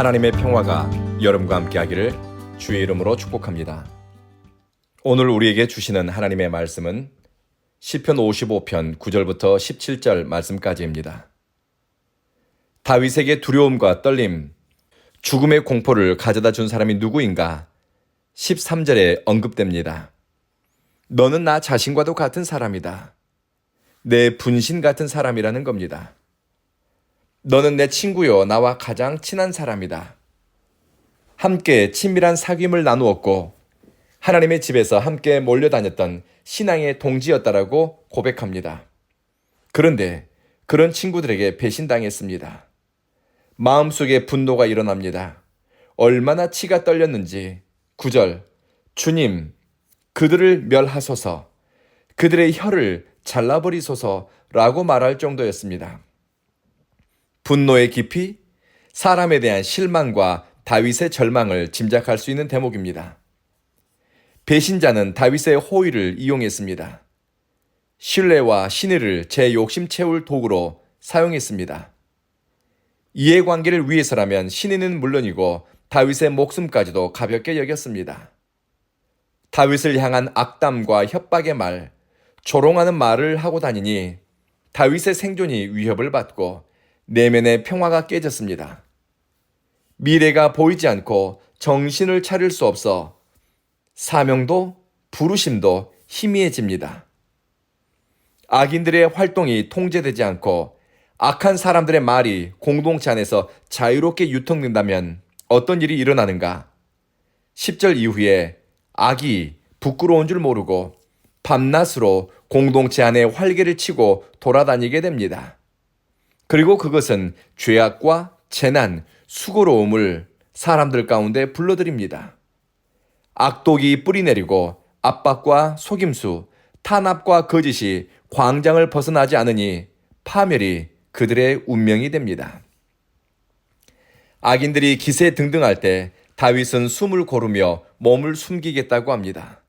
하나님의 평화가 여러분과 함께하기를 주의 이름으로 축복합니다. 오늘 우리에게 주시는 하나님의 말씀은 시편 55편 9절부터 17절 말씀까지입니다. 다윗에게 두려움과 떨림, 죽음의 공포를 가져다 준 사람이 누구인가? 13절에 언급됩니다. 너는 나 자신과도 같은 사람이다. 내 분신 같은 사람이라는 겁니다. 너는 내 친구요, 나와 가장 친한 사람이다. 함께 친밀한 사귐을 나누었고 하나님의 집에서 함께 몰려다녔던 신앙의 동지였다라고 고백합니다. 그런데 그런 친구들에게 배신당했습니다. 마음속에 분노가 일어납니다. 얼마나 치가 떨렸는지 9절 주님 그들을 멸하소서 그들의 혀를 잘라버리소서라고 말할 정도였습니다. 분노의 깊이, 사람에 대한 실망과 다윗의 절망을 짐작할 수 있는 대목입니다. 배신자는 다윗의 호의를 이용했습니다. 신뢰와 신의를 제 욕심 채울 도구로 사용했습니다. 이해관계를 위해서라면 신의는 물론이고 다윗의 목숨까지도 가볍게 여겼습니다. 다윗을 향한 악담과 협박의 말, 조롱하는 말을 하고 다니니 다윗의 생존이 위협을 받고 내면의 평화가 깨졌습니다. 미래가 보이지 않고 정신을 차릴 수 없어 사명도 부르심도 희미해집니다. 악인들의 활동이 통제되지 않고 악한 사람들의 말이 공동체 안에서 자유롭게 유통된다면 어떤 일이 일어나는가? 10절 이후에 악이 부끄러운 줄 모르고 밤낮으로 공동체 안에 활개를 치고 돌아다니게 됩니다. 그리고 그것은 죄악과 재난, 수고로움을 사람들 가운데 불러들입니다. 악독이 뿌리내리고 압박과 속임수, 탄압과 거짓이 광장을 벗어나지 않으니 파멸이 그들의 운명이 됩니다. 악인들이 기세등등할 때 다윗은 숨을 고르며 몸을 숨기겠다고 합니다.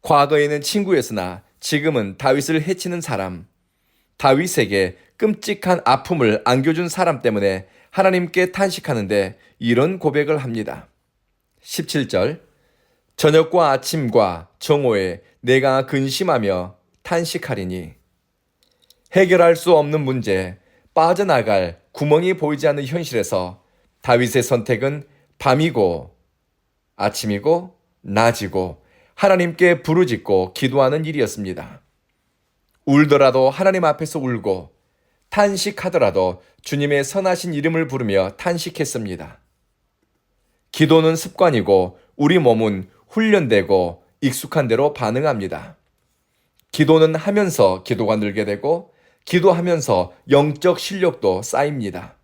과거에는 친구였으나 지금은 다윗을 해치는 사람, 다윗에게 끔찍한 아픔을 안겨준 사람 때문에 하나님께 탄식하는데 이런 고백을 합니다. 17절 저녁과 아침과 정오에 내가 근심하며 탄식하리니 해결할 수 없는 문제, 빠져나갈 구멍이 보이지 않는 현실에서 다윗의 선택은 밤이고 아침이고 낮이고 하나님께 부르짖고 기도하는 일이었습니다. 울더라도 하나님 앞에서 울고 탄식하더라도 주님의 선하신 이름을 부르며 탄식했습니다. 기도는 습관이고 우리 몸은 훈련되고 익숙한 대로 반응합니다. 기도는 하면서 기도가 늘게 되고 기도하면서 영적 실력도 쌓입니다.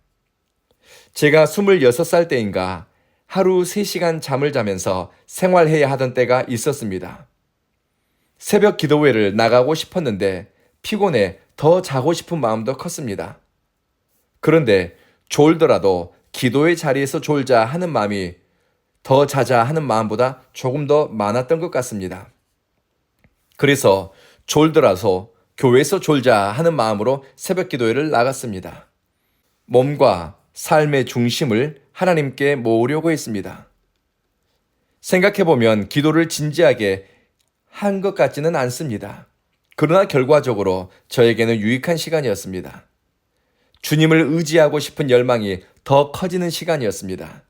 제가 26살 때인가 하루 3시간 잠을 자면서 생활해야 하던 때가 있었습니다. 새벽 기도회를 나가고 싶었는데 피곤해 더 자고 싶은 마음도 컸습니다. 그런데 졸더라도 기도의 자리에서 졸자 하는 마음이 더 자자 하는 마음보다 조금 더 많았던 것 같습니다. 그래서 졸더라도 교회에서 졸자 하는 마음으로 새벽 기도회를 나갔습니다. 몸과 삶의 중심을 하나님께 모으려고 했습니다. 생각해보면 기도를 진지하게 한 것 같지는 않습니다. 그러나 결과적으로 저에게는 유익한 시간이었습니다. 주님을 의지하고 싶은 열망이 더 커지는 시간이었습니다.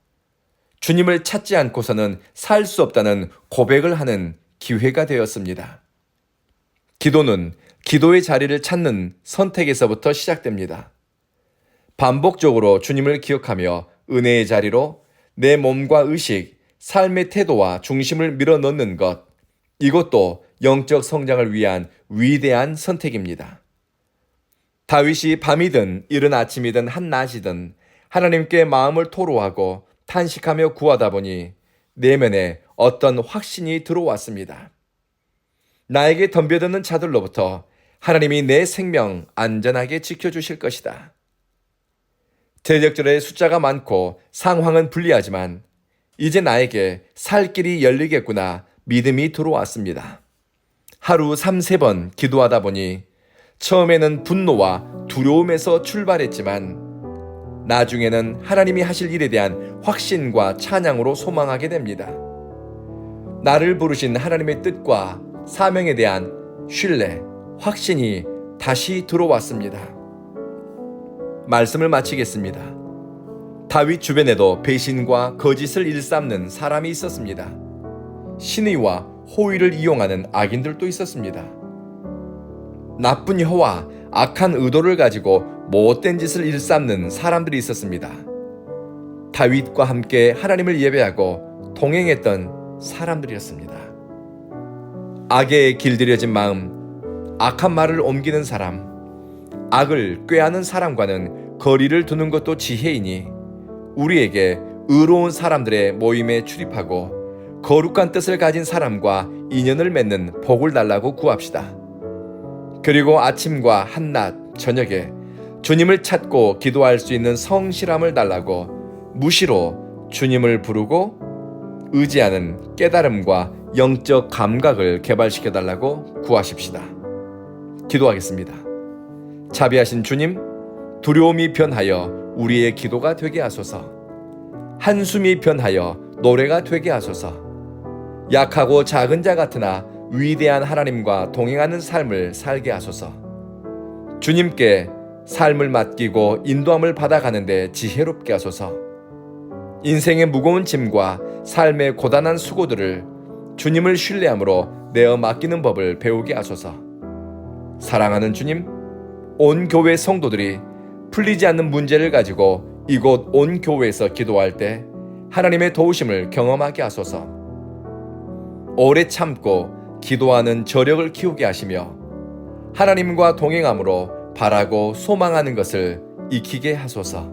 주님을 찾지 않고서는 살 수 없다는 고백을 하는 기회가 되었습니다. 기도는 기도의 자리를 찾는 선택에서부터 시작됩니다. 반복적으로 주님을 기억하며 은혜의 자리로 내 몸과 의식, 삶의 태도와 중심을 밀어넣는 것, 이것도 영적 성장을 위한 위대한 선택입니다. 다윗이 밤이든 이른 아침이든 한낮이든 하나님께 마음을 토로하고 탄식하며 구하다 보니 내면에 어떤 확신이 들어왔습니다. 나에게 덤벼드는 자들로부터 하나님이 내 생명 안전하게 지켜주실 것이다. 대적들의 숫자가 많고 상황은 불리하지만 이제 나에게 살 길이 열리겠구나 믿음이 들어왔습니다. 하루 3-4번 기도하다 보니 처음에는 분노와 두려움에서 출발했지만 나중에는 하나님이 하실 일에 대한 확신과 찬양으로 소망하게 됩니다. 나를 부르신 하나님의 뜻과 사명에 대한 신뢰, 확신이 다시 들어왔습니다. 말씀을 마치겠습니다. 다윗 주변에도 배신과 거짓을 일삼는 사람이 있었습니다. 신의와 호의를 이용하는 악인들도 있었습니다. 나쁜 혀와 악한 의도를 가지고 못된 짓을 일삼는 사람들이 있었습니다. 다윗과 함께 하나님을 예배하고 동행했던 사람들이었습니다. 악에 길들여진 마음, 악한 말을 옮기는 사람, 악을 꾀하는 사람과는 거리를 두는 것도 지혜이니 우리에게 의로운 사람들의 모임에 출입하고 거룩한 뜻을 가진 사람과 인연을 맺는 복을 달라고 구합시다. 그리고 아침과 한낮, 저녁에 주님을 찾고 기도할 수 있는 성실함을 달라고 무시로 주님을 부르고 의지하는 깨달음과 영적 감각을 개발시켜 달라고 구하십시다. 기도하겠습니다. 자비하신 주님, 두려움이 변하여 우리의 기도가 되게 하소서. 한숨이 변하여 노래가 되게 하소서. 약하고 작은 자 같으나 위대한 하나님과 동행하는 삶을 살게 하소서. 주님께 삶을 맡기고 인도함을 받아가는데 지혜롭게 하소서. 인생의 무거운 짐과 삶의 고단한 수고들을 주님을 신뢰함으로 내어 맡기는 법을 배우게 하소서. 사랑하는 주님, 온 교회 성도들이 풀리지 않는 문제를 가지고 이곳 온 교회에서 기도할 때 하나님의 도우심을 경험하게 하소서. 오래 참고 기도하는 저력을 키우게 하시며 하나님과 동행함으로 바라고 소망하는 것을 익히게 하소서.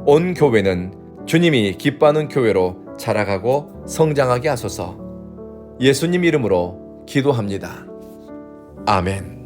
온 교회는 주님이 기뻐하는 교회로 자라가고 성장하게 하소서. 예수님 이름으로 기도합니다. 아멘.